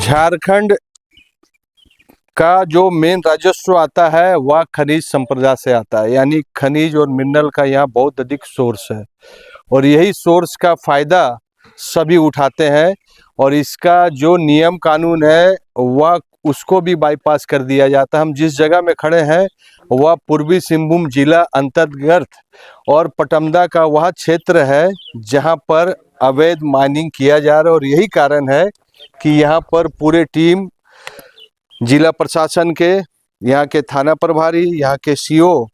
झारखंड का जो मेन राजस्व आता है वह खनिज संपदा से आता है, यानी खनिज और मिनरल का यहाँ बहुत अधिक सोर्स है और यही सोर्स का फायदा सभी उठाते हैं। और इसका जो नियम कानून है वह उसको भी बाईपास कर दिया जाता है। हम जिस जगह में खड़े हैं वह पूर्वी सिंहभूम जिला अंतर्गत और पटमदा का वह क्षेत्र है जहां पर अवैध माइनिंग किया जा रहा है। और यही कारण है कि यहाँ पर पूरे टीम जिला प्रशासन के, यहाँ के थाना प्रभारी, यहाँ के सीओ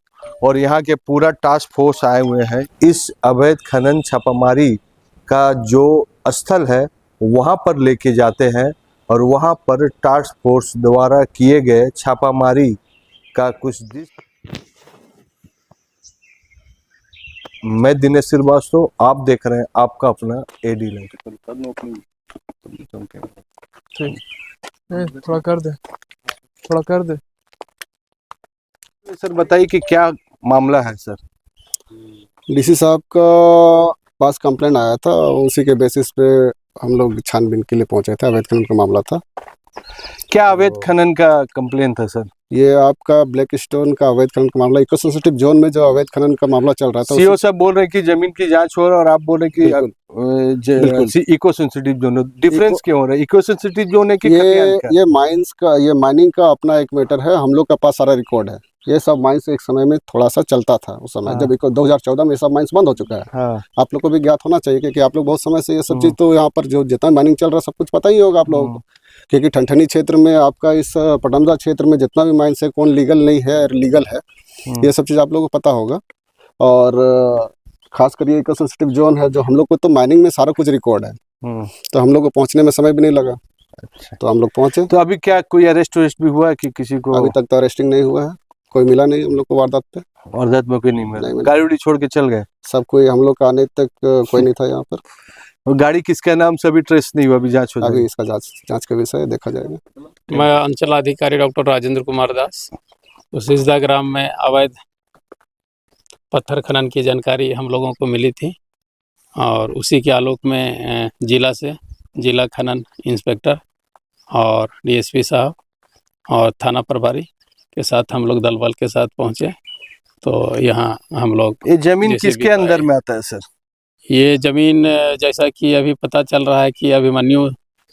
और यहाँ के पूरा टास्क फोर्स आए हुए हैं। इस अवैध खनन छापामारी का जो स्थल है वहाँ पर लेके जाते हैं और वहाँ पर टास्क फोर्स द्वारा किए गए छापामारी का कुछ मैं दिनेश श्रीवास्तव, आप देख रहे हैं आपका अपना एडी लाइव। थोड़ा कर दे सर बताइए कि क्या मामला है सर। डीसी साहब का पास कंप्लेंट आया था, उसी के बेसिस पे हम लोग छानबीन के लिए पहुंचे थे। अवैध खनन का मामला था। क्या अवैध खनन का कंप्लेंट था सर? ये आपका ब्लैक स्टोन का अवैध खनन का मामला, इको सेंसिटिव जोन में जो अवैध खनन का मामला चल रहा था। सीओ साहब बोल रहे हैं कि जमीन की जांच हो रहा है और आप बोल रहे हैं कि इको सेंसिटिव जोन। डिफरेंस क्यों हो रहा है? इको सेंसिटिव जोन है कि ये माइंस का, ये माइनिंग का अपना एक मैटर है। हम लोग का पास सारा रिकॉर्ड है। ये सब माइंस एक समय में थोड़ा सा चलता था उस समय। जब 2014 में ये सब माइंस बंद हो चुका है। आप लोग को भी ज्ञात होना चाहिए क्योंकि आप लोग बहुत समय से ये सब चीज़, तो यहाँ पर जो जितना माइनिंग चल रहा है सब कुछ पता ही होगा आप लोगों को। क्योंकि ठनठनी क्षेत्र में आपका इस पटमदा क्षेत्र में जितना भी माइंस है, कौन लीगल नहीं है और लीगल है, ये सब चीज़ आप लोगों को पता होगा। और खास कर ये इको सेंसिटिव जोन है जो हम लोग को, तो माइनिंग में सारा कुछ रिकॉर्ड है, तो हम लोग को पहुँचने में समय भी नहीं लगा। अच्छा। तो हम लोग पहुँचे। तो अभी क्या कोई अरेस्ट भी हुआ है कि किसी को? अभी तक तो अरेस्टिंग नहीं हुआ है, कोई मिला नहीं हम लोग को वारदात पे। वारदात में कोई नहीं मिला? गाड़ी उड़ी छोड़ के चल गए सब कोई? हम लोग का आने तक कोई नहीं था यहाँ पर। और गाड़ी किसके नाम से अभी ट्रेस नहीं हुआ? अभी जांच हो जाएगी। अभी इसका जांच का विषय देखा जाएगा। मैं अंचलाधिकारी डॉक्टर राजेंद्र कुमार दास। उसीसदा ग्राम में अवैध पत्थर खनन की जानकारी हम लोगों को मिली थी और उसी के आलोक में जिला खनन इंस्पेक्टर और डीएसपी साहब और थाना प्रभारी के साथ हम लोग दल बल के साथ पहुँचे। तो यहाँ हम लोग, ये जमीन किसके अंदर में आता है सर? ये जमीन जैसा कि अभी पता चल रहा है कि अभिमन्यु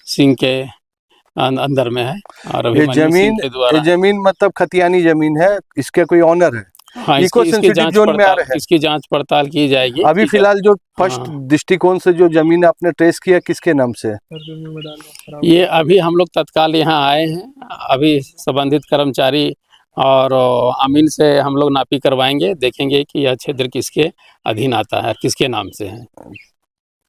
सिंह के अंदर में है। और ये जमीन मतलब खतियानी जमीन है, इसके कोई ऑनर है? हाँ, इसकी जांच पड़ताल की जाएगी। अभी फिलहाल जो फर्स्ट दृष्टिकोण से जो जमीन आपने ट्रेस किया किसके नाम से? ये अभी हम लोग तत्काल यहाँ आए हैं। अभी संबंधित कर्मचारी और अमीन से हम लोग नापी करवाएंगे, देखेंगे कि यह क्षेत्र किसके अधीन आता है, किसके नाम से है।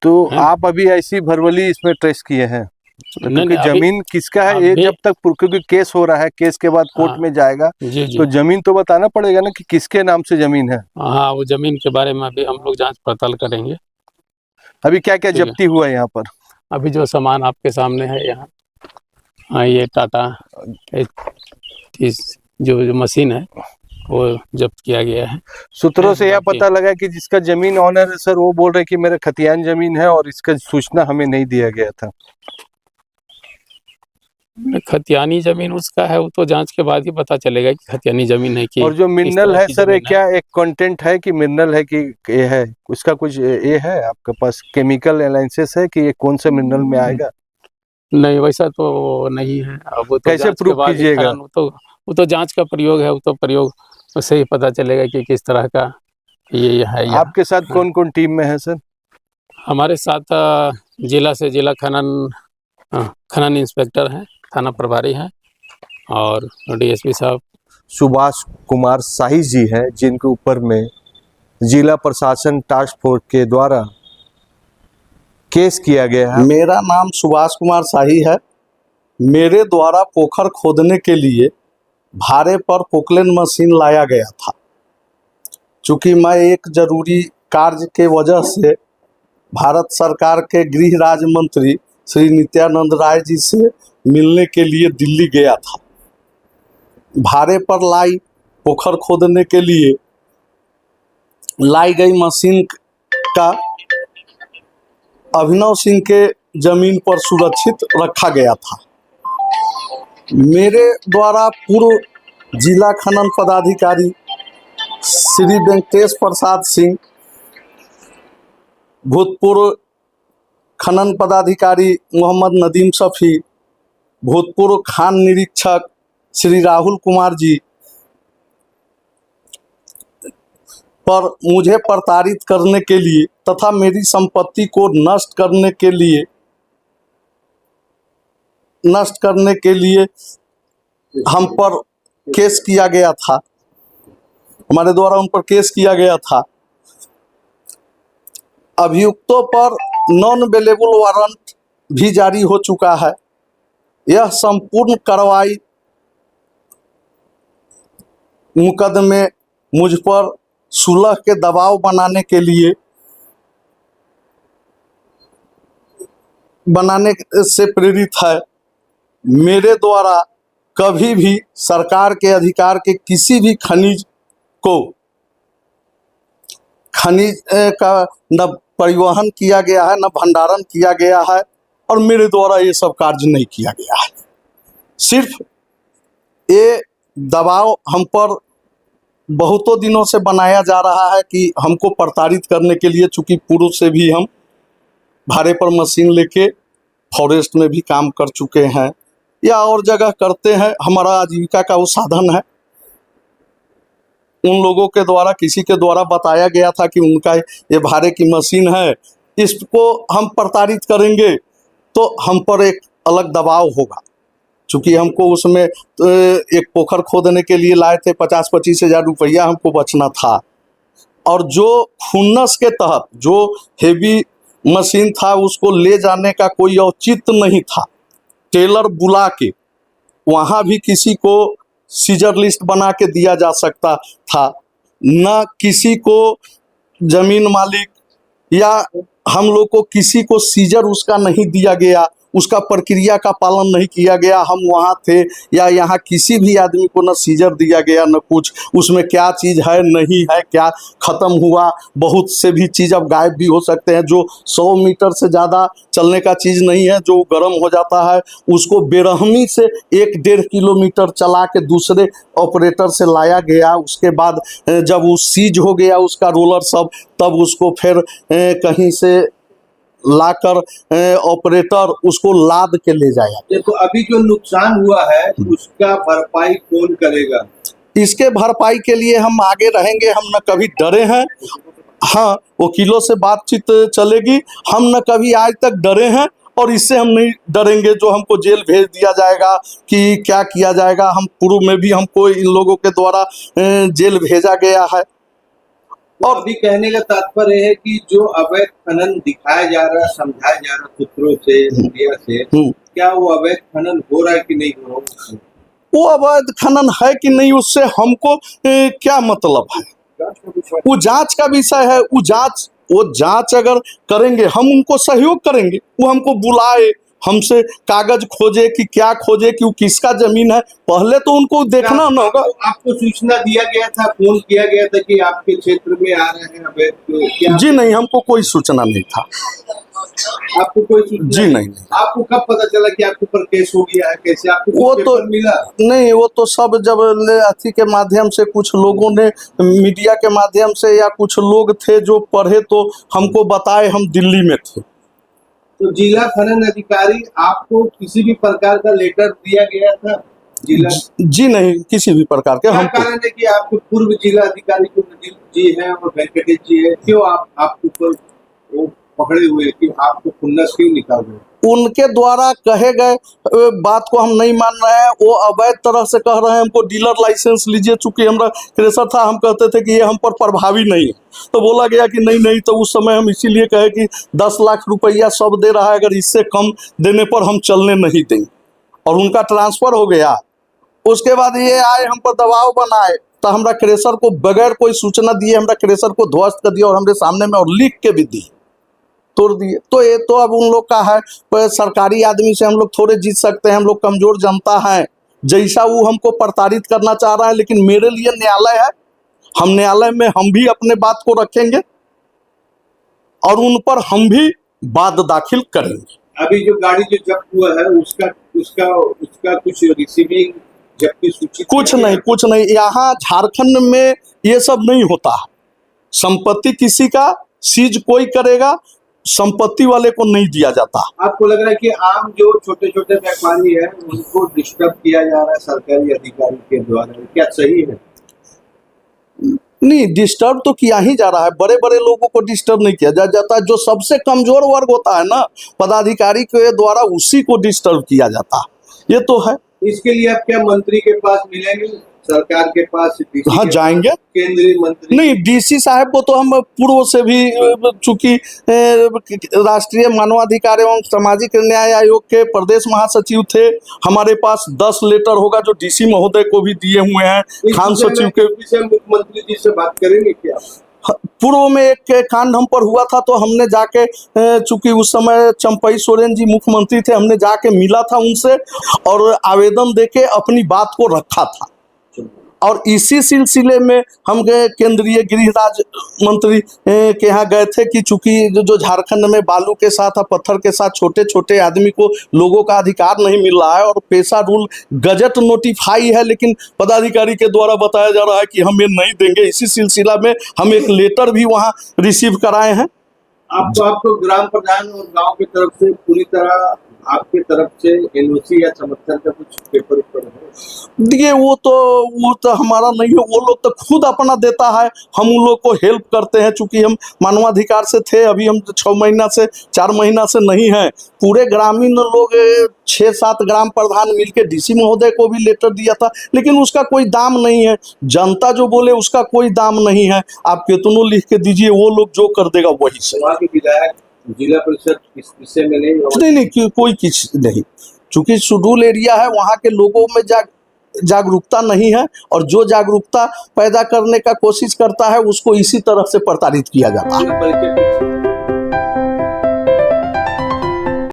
तो आप अभी ऐसी भरवली इसमें ट्रेस किए हैं? क्योंकि जमीन किसका है ये जब तक, क्योंकि केस हो रहा है, केस के बाद कोर्ट में जाएगा, तो जमीन तो बताना पड़ेगा ना कि किसके नाम से जमीन है। हाँ, वो जमीन के बारे में अभी हम लोग जांच पड़ताल करेंगे। अभी क्या क्या जब्ती हुआ है यहाँ पर? अभी जो सामान आपके सामने है यहाँ, हाँ, ये टाटा जो मशीन है वो जब्त किया गया है। सूत्रों से यह पता लगा कि जिसका जमीन ऑनर है सर, वो बोल रहे कि मेरा खतियान जमीन है और इसका सूचना हमें नहीं दिया गया था। खतियानी जमीन उसका है, वो तो जांच के बाद ही पता चलेगा कि खतियानी जमीन है कि। और जो मिनरल है सर, क्या एक कंटेंट है कि मिनरल है कि ये है, उसका कुछ ये है आपके पास केमिकल एनालिसिस है कि ये कौन से मिनरल में आएगा? नहीं, वैसा तो नहीं है। अब वो तो कैसे प्रूव कीजिएगा? वो तो जांच का प्रयोग है, वो तो प्रयोग उससे ही पता चलेगा कि किस तरह का ये है। आपके साथ कौन कौन टीम में है सर? हमारे साथ जिला खनन इंस्पेक्टर हैं, थाना प्रभारी हैं और डीएसपी साहब सुभाष कुमार शाही जी हैं, जिनके ऊपर में जिला प्रशासन टास्क फोर्स के द्वारा केस किया गया है। मेरा नाम सुभाष कुमार शाही है। मेरे द्वारा पोखर खोदने के लिए भाड़े पर पोकलेन मशीन लाया गया था। चूँकि मैं एक जरूरी कार्य के वजह से भारत सरकार के गृह राज्य मंत्री श्री नित्यानंद राय जी से मिलने के लिए दिल्ली गया था। भाड़े पर लाई पोखर खोदने के लिए लाई गई मशीन का अभिनव सिंह के जमीन पर सुरक्षित रखा गया था। मेरे द्वारा पूर्व जिला खनन पदाधिकारी श्री वेंकटेश प्रसाद सिंह, भूतपूर्व खनन पदाधिकारी मोहम्मद नदीम शफी, भूतपूर्व खान निरीक्षक श्री राहुल कुमार जी पर मुझे प्रताड़ित करने के लिए तथा मेरी संपत्ति को नष्ट करने के लिए हम पर केस किया गया था, हमारे द्वारा उन पर केस किया गया था। अभियुक्तों पर नॉन अवेलेबल वारंट भी जारी हो चुका है। यह संपूर्ण कार्रवाई मुकदमे मुझ पर सुलह के दबाव बनाने से प्रेरित है। मेरे द्वारा कभी भी सरकार के अधिकार के किसी भी खनिज का न परिवहन किया गया है, न भंडारण किया गया है और मेरे द्वारा ये सब कार्य नहीं किया गया है। सिर्फ ये दबाव हम पर बहुतों दिनों से बनाया जा रहा है कि हमको प्रताड़ित करने के लिए, चूँकि पूर्व से भी हम भाड़े पर मशीन लेके फॉरेस्ट में भी काम कर चुके हैं या और जगह करते हैं, हमारा आजीविका का वो साधन है। उन लोगों के द्वारा, किसी के द्वारा बताया गया था कि उनका ये भाड़े की मशीन है, इसको हम प्रताड़ित करेंगे तो हम पर एक अलग दबाव होगा। चूँकि हमको उसमें एक पोखर खोदने के लिए लाए थे, 50-25 हज़ार रुपया हमको बचना था और जो खुन्नस के तहत जो हेवी मशीन था उसको ले जाने का कोई औचित्य नहीं था। टेलर बुला के वहाँ भी किसी को सीजर लिस्ट बना के दिया जा सकता था, न किसी को जमीन मालिक या हम लोग को किसी को सीजर उसका नहीं दिया गया, उसका प्रक्रिया का पालन नहीं किया गया। हम वहाँ थे या यहाँ किसी भी आदमी को न सीजर दिया गया न कुछ, उसमें क्या चीज़ है नहीं है, क्या ख़त्म हुआ, बहुत से भी चीज़ अब गायब भी हो सकते हैं। जो 100 मीटर से ज़्यादा चलने का चीज़ नहीं है, जो गर्म हो जाता है उसको बेरहमी से 1-1.5 किलोमीटर चला के दूसरे ऑपरेटर से लाया गया। उसके बाद जब वो सीज हो गया उसका रोलर सब, तब उसको फिर कहीं से लाकर ऑपरेटर उसको लाद के ले जाया। देखो अभी जो नुकसान हुआ है उसका भरपाई कौन करेगा? इसके भरपाई के लिए हम आगे रहेंगे, हम न कभी डरे हैं। हाँ, वकीलों से बातचीत चलेगी, हम न कभी आज तक डरे हैं और इससे हम नहीं डरेंगे। जो हमको जेल भेज दिया जाएगा कि क्या किया जाएगा, हम पूर्व में भी हमको इन लोगों के द्वारा जेल भेजा गया है। और अभी कहने का तात्पर्य है कि जो अवैध खनन दिखाया जा रहा है, समझाया जा रहा है सूत्रों से, मीडिया से, क्या वो अवैध खनन हो रहा है कि नहीं हो रहा है? वो अवैध खनन है कि नहीं उससे हमको क्या मतलब है? वो जांच का विषय है। वो जांच अगर करेंगे हम उनको सहयोग करेंगे। वो हमको बुलाए, हमसे कागज खोजे कि क्या खोजे कि वो किसका जमीन है, पहले तो उनको देखना न होगा। आपको सूचना दिया गया था, फोन किया गया था कि आपके क्षेत्र में आ रहे हैं अवैध? जी नहीं, हमको कोई सूचना नहीं था। आपको कोई सूचना? जी नहीं। आपको कब पता चला कि आपके ऊपर केस हो गया है? कैसे आपको वो तो मिला? नहीं, वो तो सब जब अथी के माध्यम से कुछ लोगों ने मीडिया के माध्यम से या कुछ लोग थे जो पढ़े तो हमको बताए, हम दिल्ली में थे। तो जिला खनन अधिकारी आपको किसी भी प्रकार का लेटर दिया गया था? जी नहीं, किसी भी प्रकार के। हम कारण है कि आपके पूर्व जिला अधिकारी जो नदीम जी हैं और वेंकटेश जी हैं, क्यों आपके ऊपर वो पकड़े हुए कि आपको खुन्नस क्यों निकाल रहे? उनके द्वारा कहे गए बात को हम नहीं मान रहे हैं। वो अवैध तरह से कह रहे हैं हमको डीलर लाइसेंस लीजिए। चूंकि हमारा क्रेशर था, हम कहते थे कि ये हम पर प्रभावी नहीं है, तो बोला गया कि नहीं। तो उस समय हम इसीलिए कहे कि 10 लाख रुपया सब दे रहा है, अगर इससे कम देने पर हम चलने नहीं देंगे, और उनका ट्रांसफर हो गया। उसके बाद ये आए, हम पर दबाव बनाए, तो हमारा क्रेशर को बगैर कोई सूचना दिए हमारा क्रेशर को ध्वस्त कर दिया और हमारे सामने में और लिख के भी दिए, तोड़ दिए। तो ये तो अब उन लोग का है, सरकारी आदमी से हम लोग थोड़े जीत सकते हैं, हम लोग कमजोर जनता हैं। जैसा वो हमको प्रताड़ित करना चाह रहा है, लेकिन मेरे लिए न्यायालय है, हम न्यायालय में हम भी अपने बात को रखेंगे और उन पर हम भी वाद दाखिल करेंगे। अभी जो गाड़ी जो जब्त हुआ है उसका उसका उसका कुछ रिसीविंग जबकि सूचित कुछ नहीं यहाँ झारखंड में ये सब नहीं होता है। संपत्ति किसी का सीज कोई करेगा, संपत्ति वाले को नहीं दिया जाता। आपको लग रहा है कि आम जो छोटे छोटे व्यापारी है उनको डिस्टर्ब किया जा रहा है सरकारी अधिकारी के द्वारा, क्या सही है? नहीं, डिस्टर्ब तो किया ही जा रहा है, बड़े बड़े लोगों को डिस्टर्ब नहीं किया जाता। जो सबसे कमजोर वर्ग होता है ना पदाधिकारी के द्वारा, उसी को डिस्टर्ब किया जाता है। ये तो है। इसके लिए आप क्या मंत्री के पास मिलेंगे, सरकार के पास? हाँ, जाएंगे। केंद्रीय मंत्री नहीं, डीसी साहब को तो हम पूर्व से भी, चूंकि राष्ट्रीय मानवाधिकार एवं सामाजिक न्याय आयोग के प्रदेश महासचिव थे, हमारे पास 10 लेटर होगा जो डीसी महोदय को भी दिए हुए हैं। खान सचिव के विषय मुख्यमंत्री जी से बात करेंगे क्या? पूर्व में एक कांड हम पर हुआ था, तो हमने जाके, चूंकि उस समय चंपई सोरेन जी मुख्यमंत्री थे, हमने जाके मिला था उनसे और आवेदन देके अपनी बात को रखा था। और इसी सिलसिले में हम गए केंद्रीय गृह राज्य मंत्री के यहाँ गए थे कि चूंकि जो झारखंड में बालू के साथ और पत्थर के साथ छोटे छोटे आदमी को लोगों का अधिकार नहीं मिल रहा है और पेशा रूल गजट नोटिफाई है, लेकिन पदाधिकारी के द्वारा बताया जा रहा है कि हम ये नहीं देंगे। इसी सिलसिला में हम एक लेटर भी वहाँ रिसीव कराए हैं। आपको ग्राम प्रधान और गांव की तरफ से पूरी तरह आपके तरफ से एनओसी या समर्थन का कुछ पेपर ऊपर है? देखिए, वो तो हमारा नहीं है, वो लोग तो खुद अपना देता है, हम उन लोग को हेल्प करते हैं। चूंकि हम मानवाधिकार से थे, अभी हम 4 महीना से नहीं हैं। पूरे ग्रामीण लोग 6-7 ग्राम प्रधान मिलके डीसी महोदय को भी लेटर दिया था, लेकिन उसका कोई दाम नहीं है। जनता जो बोले उसका कोई दाम नहीं है। आप कितनों लिख के दीजिए, वो लोग जो कर देगा वही से। वहाँ के विधायक जिला परिषद इस विषय में नहीं, कोई किसी नहीं। चूंकि शेड्यूल एरिया है, वहाँ के लोगों में जागरूकता नहीं है, और जो जागरूकता पैदा करने का कोशिश करता है उसको इसी तरह से प्रताड़ित किया जाता है।